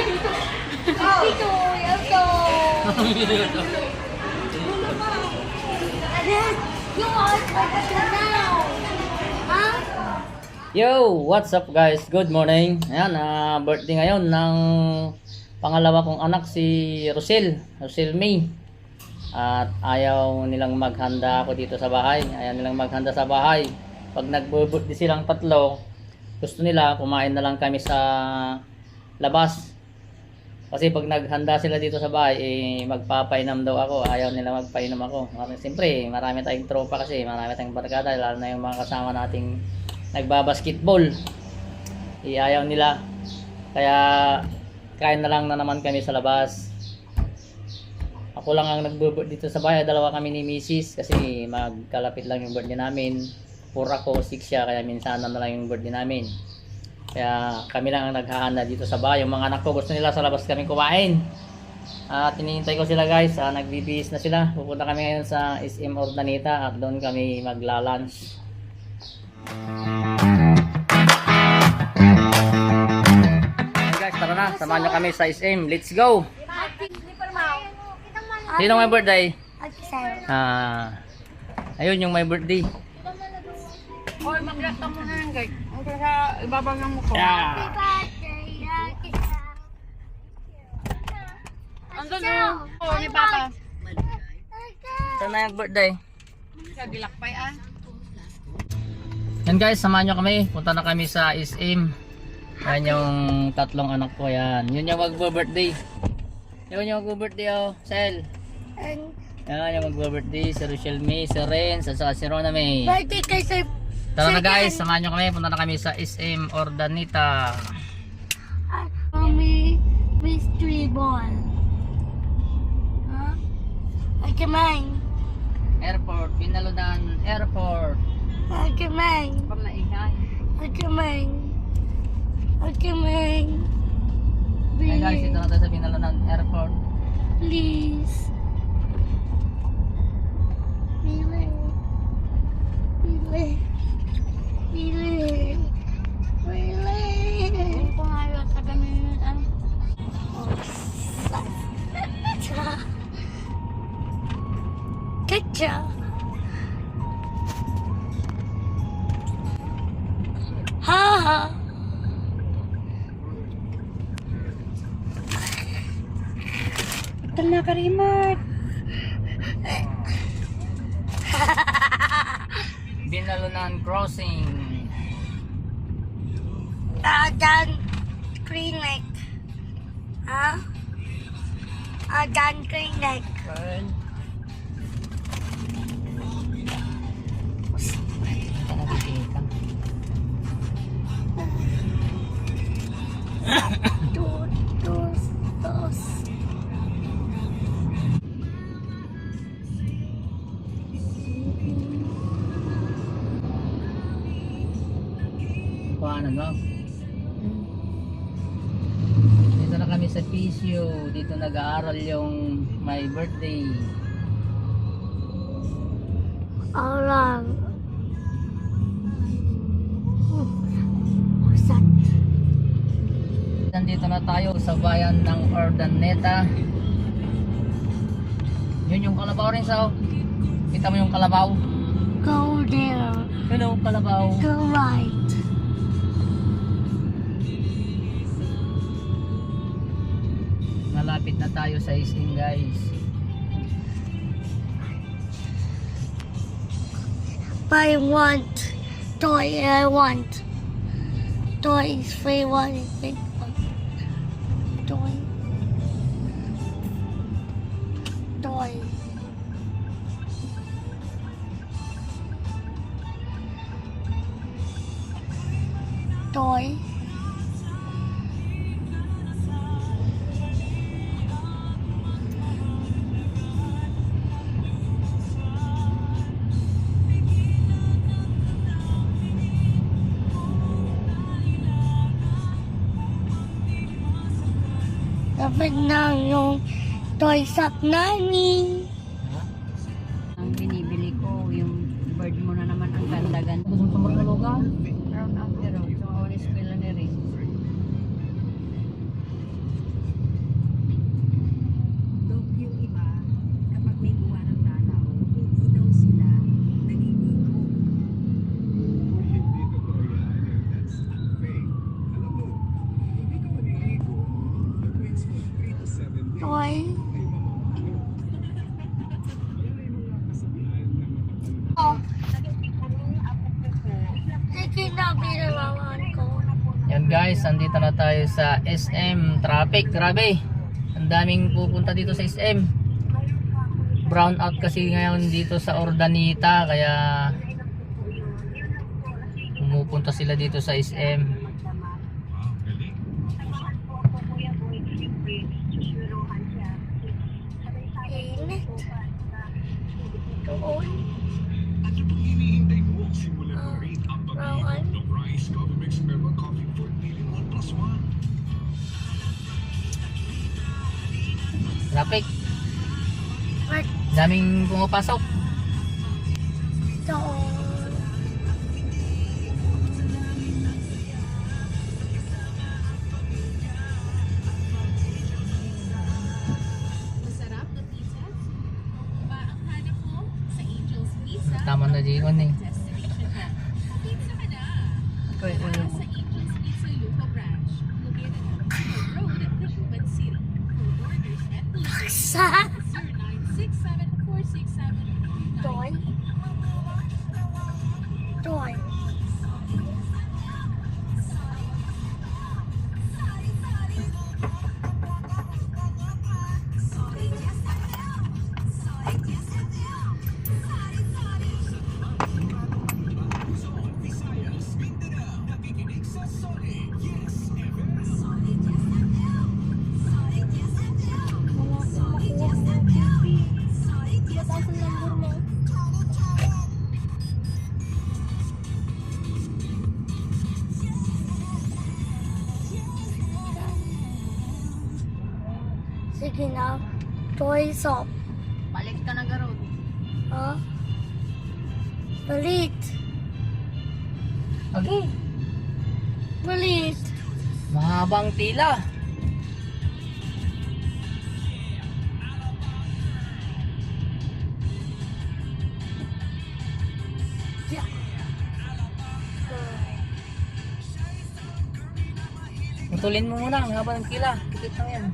Dito, ito. You are now. Ha? Yo, what's up guys? Good morning. Ayan, birthday ngayon ng pangalawa kong anak si Rosel May. At ayaw nilang maghanda ako dito sa bahay. Ayaw nilang maghanda sa bahay. Pag nag-birthday silang tatlo, gusto nila kumain na lang kami sa labas. Kasi pag naghanda sila dito sa bahay, magpapainom daw ako. Ayaw nila magpainom ako. Siyempre, marami tayong tropa kasi, marami tayong barkada, lalo na yung mga kasama nating nagbabasketball. Ayaw nila. Kaya kain na lang na naman kami sa labas. Ako lang ang nagbubot dito sa bahay. Dalawa kami ni Mrs. kasi magkalapit lang yung birthday namin. 4 ako, 6 siya. Kaya minsan na lang yung birthday namin. Kaya kami lang ang naghahanda dito sa bahay. Yung mga anak ko gusto nila sa labas kami kumain. At hinihintay ko sila guys. Nagbibihis na sila. Pupunta kami ngayon sa SM Ordanita at doon kami magla-lunch. Hey guys, tara na. Samahan nyo kami sa SM. Let's go! Sino may birthday? Ayun yung may birthday. Hoy, mag-rest ka muna lang guys. Ang sa ibabaw ng mukha. Yeah. Andun o, ni Papa. Saan na yung birthday? Sa Gilakpay ah. Yan guys, samahan nyo kami. Punta na kami sa SM. Yan yung tatlong anak ko yan. Yun yung magbo-birthday. Yun yung magbo-birthday oh. Sel. Yan yung magbo-birthday. Si Rochelle May, si Renz, at saka si Rona May. Birthday kay Sir. Tara na guys, samahan nyo kami. Punta na kami sa SM Ordanita. Mommy, mystery ball. Huh? Ay, kamay. Airport, Pinaludan Airport. Ay, kamay. Pamaingay. Ay, kamay. Ay, kamay. Hey guys, dito na tayo sa Pinaludan Airport. Please. Really? Really? Really? Really? Hindi ko nga yun sa ganun ano. Ketchup. Ha ha. Ito na Karimot. Pinaludan Crossing. Dan Green Lake. Ha? Dan Green Lake. Dos. Paano no? Dito na kami sa Pisio. Dito nag-aaral yung my birthday. Alam. What's that? Nandito na tayo sa bayan ng Ordaneta. Yun yung kalabaw rin sa. Kita mo yung kalabaw? Go there. Hello, kalabaw. Go right. Malapit na tayo sa SM guys. I want toy. I want toys. Free one. Big one. Toy. Toy. Toy. Dapat na yung toy shop namin. Ang binibili ko, yung bird mo na naman ang ganda-ganda. Gusto mo marunong Round after round. So, ako ni eskwela ni Rin. Toy. Oh. Sige na, binawawan ko. Yan guys, andito na tayo sa SM. Traffic, grabe. Ang daming pupunta dito sa SM. Brown out kasi ngayon dito sa Ordanita, kaya pumupunta sila dito sa SM. Init. Doon. Rawan. Traffic, Right daming pumapasok. doon. Masarap na pizza? Ba ang hanap mo sa Angel's Pizza? Tama na Jikon eh. Destination mo. Pizza ka na! Okay, Para sa Angel's Pizza Lupa Branch. Located on River Road, Tacloban City. For orders and delivery, Sa 0967-467-29. doon. Doon. Sige na. Toy shop. Balik ka na garod. Ha? Balit. Okay, Balit. mahabang pila. Yeah. Putulin mo muna, ang haba ng pila. Tikit lang yan.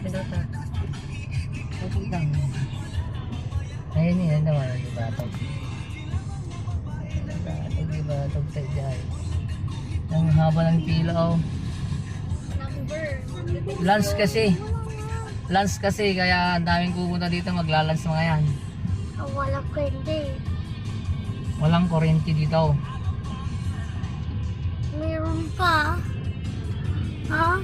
Pilota. Tikit lang. Ayun yun naman, di ba? Di ba? Tugtay dyan. Ang haba ng pila, oh. Number. Lunch kasi. Lunch kasi, kaya ang daming pupunta dito maglalunch mga yan. Oh, wala kwente. Walang kuryente dito. Meron pa. Ha?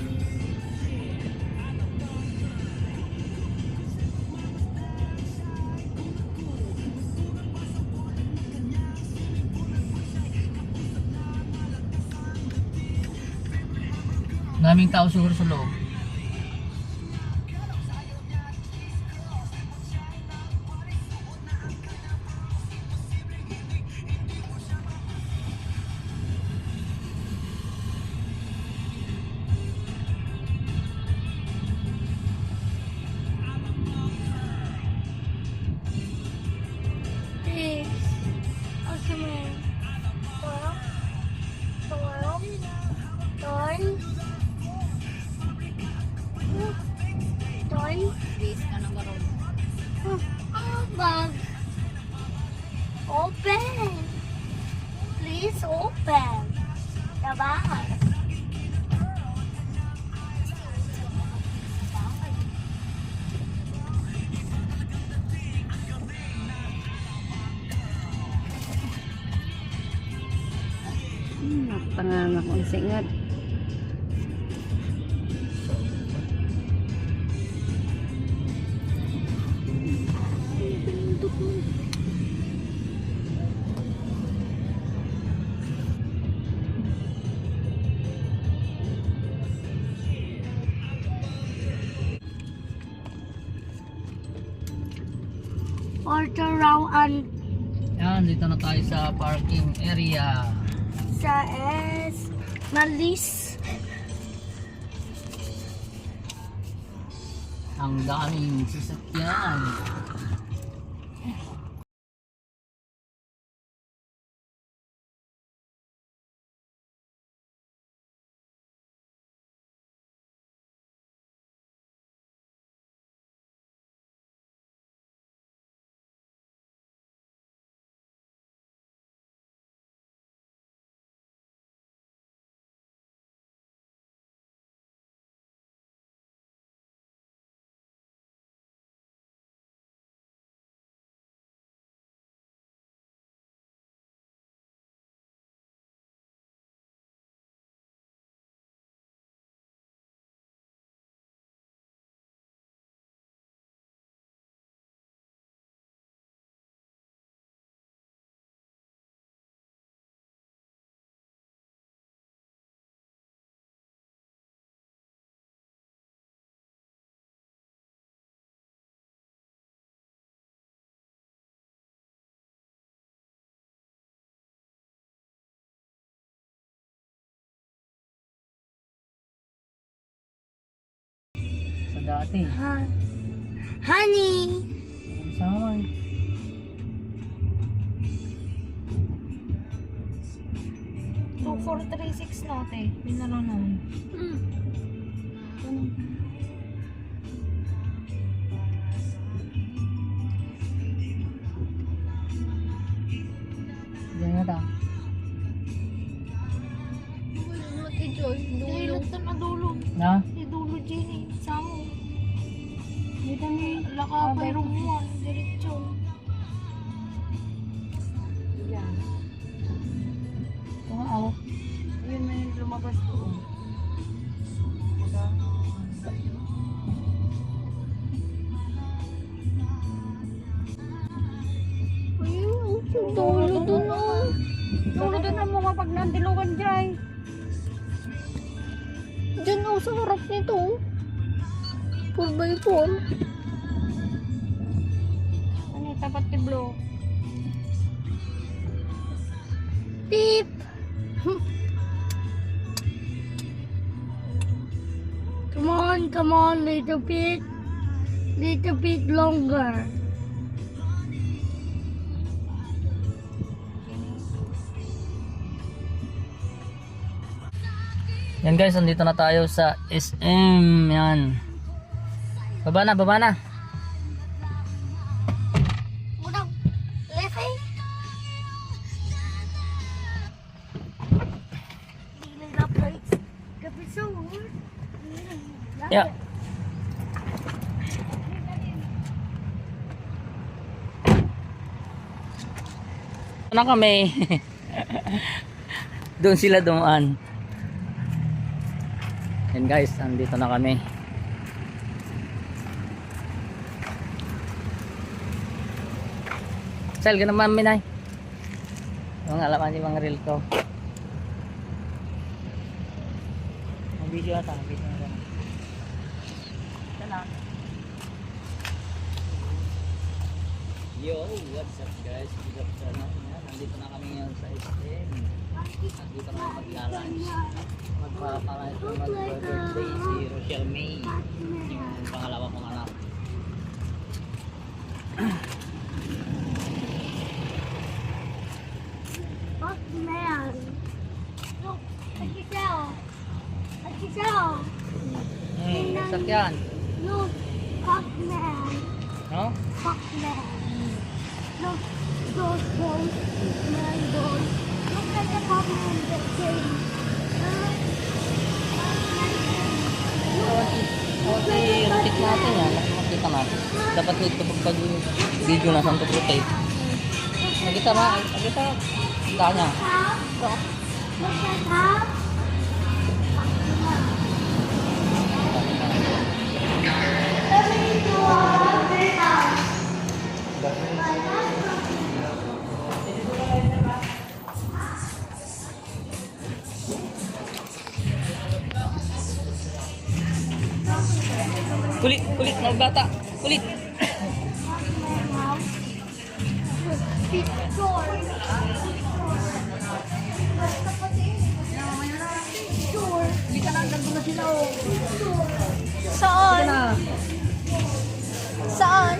Daming tao siguro sa loob. Please. Okay, man. Toy. Toy. Toy. Base ka na garod. Bag. Open. Please open. The bag. Napanganga kong singat. Order round and Yan, dito na tayo sa parking area. sa S. Malis. Ang daming sasakyan. dati. Honey. Sama. 2436 na ate. Pinaro na. Diyan nga ta. Mati Diyos, dulog na dulo. Na? Dulo Jenny, samo. Dito ni. Lakapay rumuan, diretso. Yan. Ito nga ako. Yun na yung lumabas doon. Ayun, dulo dun oh. Dulo doon ang mga pag nandilugan dyan. Diyan oh, sa harap nito. 4x4. Ano yung tapat ni Blo? Beep. Come on, little bit longer. Yan guys, nandito na tayo sa SM. Yan. Baba na, baba na. Murang, left eh. Hindi na brakes. Kapit sa wood. Yeah. Na kami. Doon sila dumaan. Yan guys, andito na kami. Sal, ganun naman minay. Mga alaman yung mga reel ko. Ang video ata, ang video na. Sana. Yo, what's up guys? Good afternoon. Nandito na kami ngayon sa SM. Nandito na kami maglalunch. Magpapalayas na mag-birthday si Rochelle May. Yung pangalawa kong anak. Fuck man. Look, at yourself. Sakyan. Look, fuck man. No? Fuck man. Look, those boys, man boys. Look at the fuck man that came. Okay, rotate natin yan. Makikita natin. Dapat nito pag video na saan to rotate. Nakita ba? Nakita? Kita niya. Look at how. Kulit, kulit ng bata. Kulit. Saan? Saan?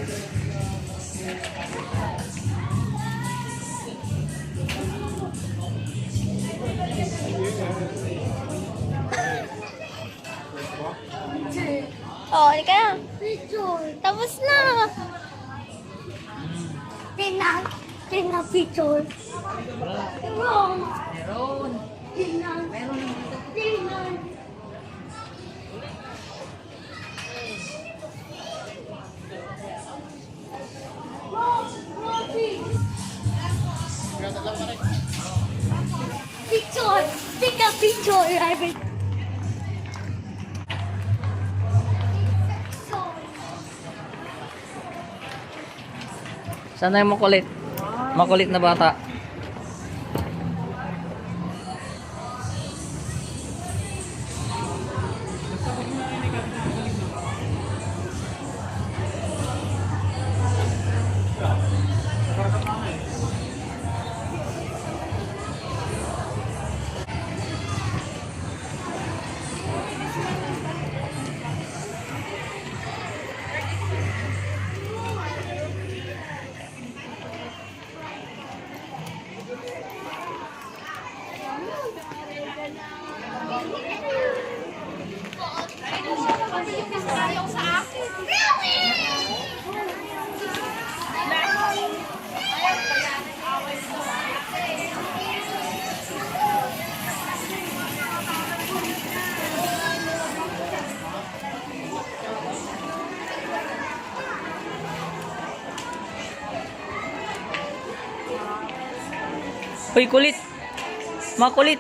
Oh, hindi ka na. Tapos na. Tingnan picture. Wrong. Meron. Tingnan. Tingnan. Picture. Take a picture, Ivan. Sana yung makulit. Makulit na bata. sabi niyo kasi ayaw sa akin. Uy, kulit. Makulit.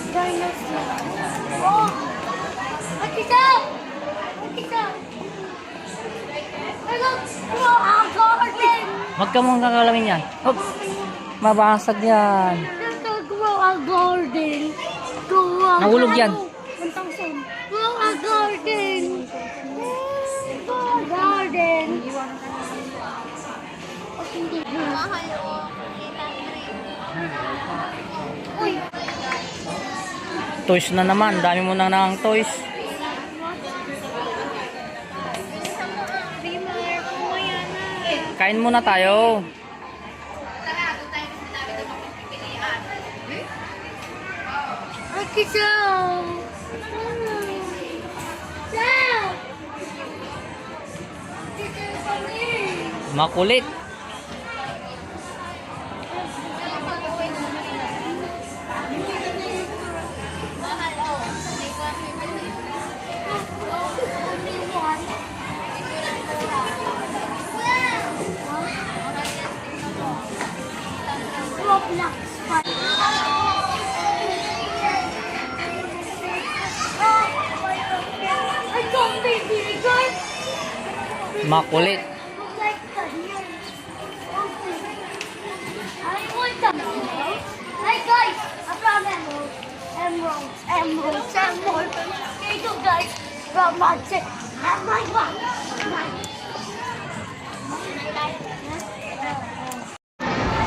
Dinosaur. Oh! Makita! Makita! Hello! Hello! Ako again! Huwag ka mong kakalamin yan. Huwag. Mabasag yan. Grow a garden. Grow a Nahulog yan. 1,000. Grow a garden. Grow a garden. Hindi. Mahal o. Uy! Toys na naman. Dami mo na ng toys. Kain muna tayo. Makita! Makulit. Roblox. I don't think we good. Makulit. Like that. I want them. Hey guys, I found emeralds. Emeralds, emeralds, emeralds. Here you go guys. From my chick. Have my one.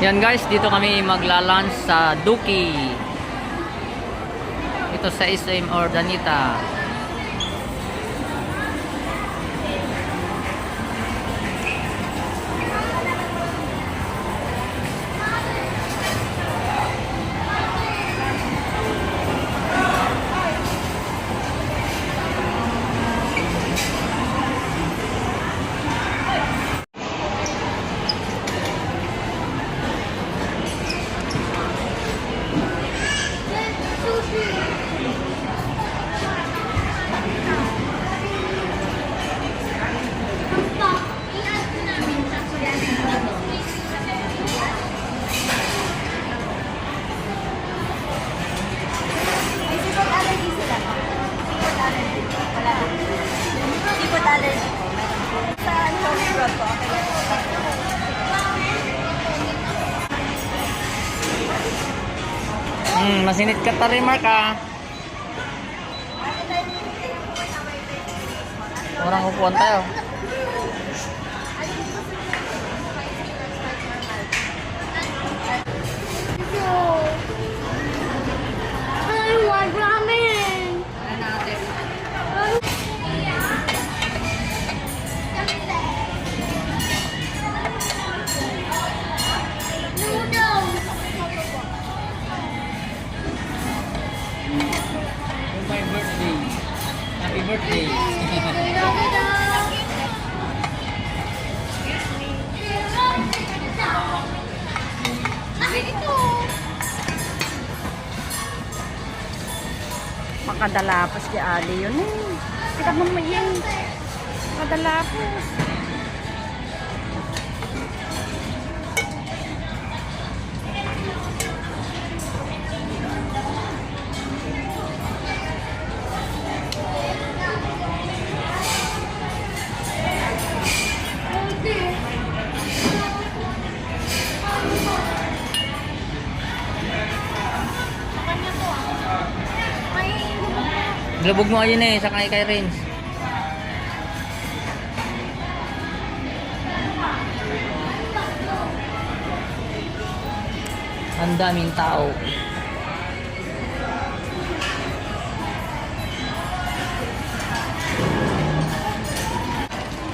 Yan guys, dito kami magla-lunch sa Duki. Ito sa SM Ordanita. Masinit ka ta rin, Mark, ah. Orang upuan tayo. I want ramen. Noodles. My birthday. Happy birthday. Makadalapos kay Ali yun eh. Kita mo yan. Makadalapos. Lubog mo ayun eh, sa kay Renz. Ang daming tao.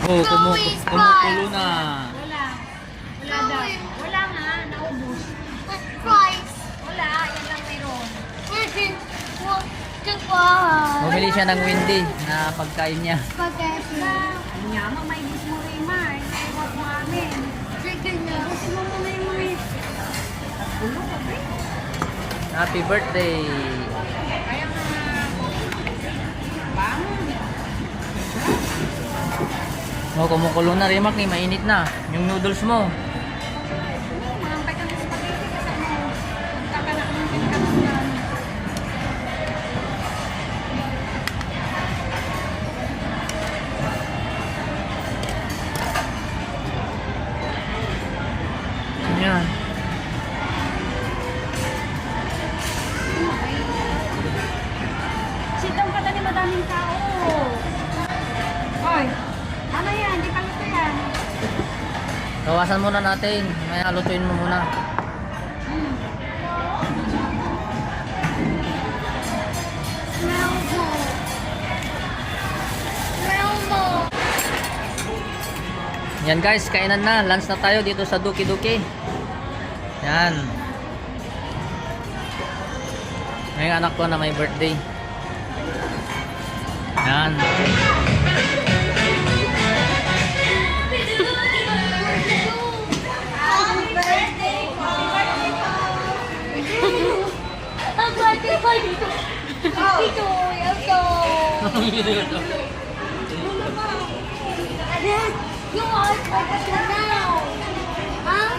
Oh, kumukulo na. Wala daw. Bumili siya ng Wendy na pagkain niya. Spaghetti. Nga mo, may mismo rin ma. Iwag mo amin. Chicken na. Kasi mo muna yung mga ulo ko, eh. Happy birthday! Kaya nga, bangon. Oh, kumukulo na Rimac ni, mainit na. Yung noodles mo. Mahampay ka ng spaghetti kasi mo. Magkakanak ng pinakamulan. Yan. Sitong ka ni madaming tao. Hoy, ano yan? Hindi pa luto yan. Kawasan muna natin. May halutuin mo muna. Smell mo. Smell mo. Yan guys, kainan na. Lunch na tayo dito sa Duki Duki. Yan. May anak ko na may birthday. Yan. Happy birthday po. Ang birthday po dito. Dito, ito. You are birthday now. Huh?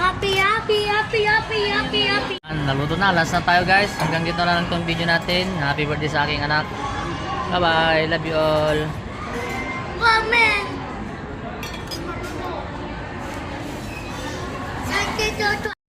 Happy, happy, happy, happy, happy, happy. Yan, naluto na. Lunch na tayo guys. Hanggang dito na lang itong video natin. Happy birthday sa aking anak. Bye bye. Love you all. Amen. Thank you,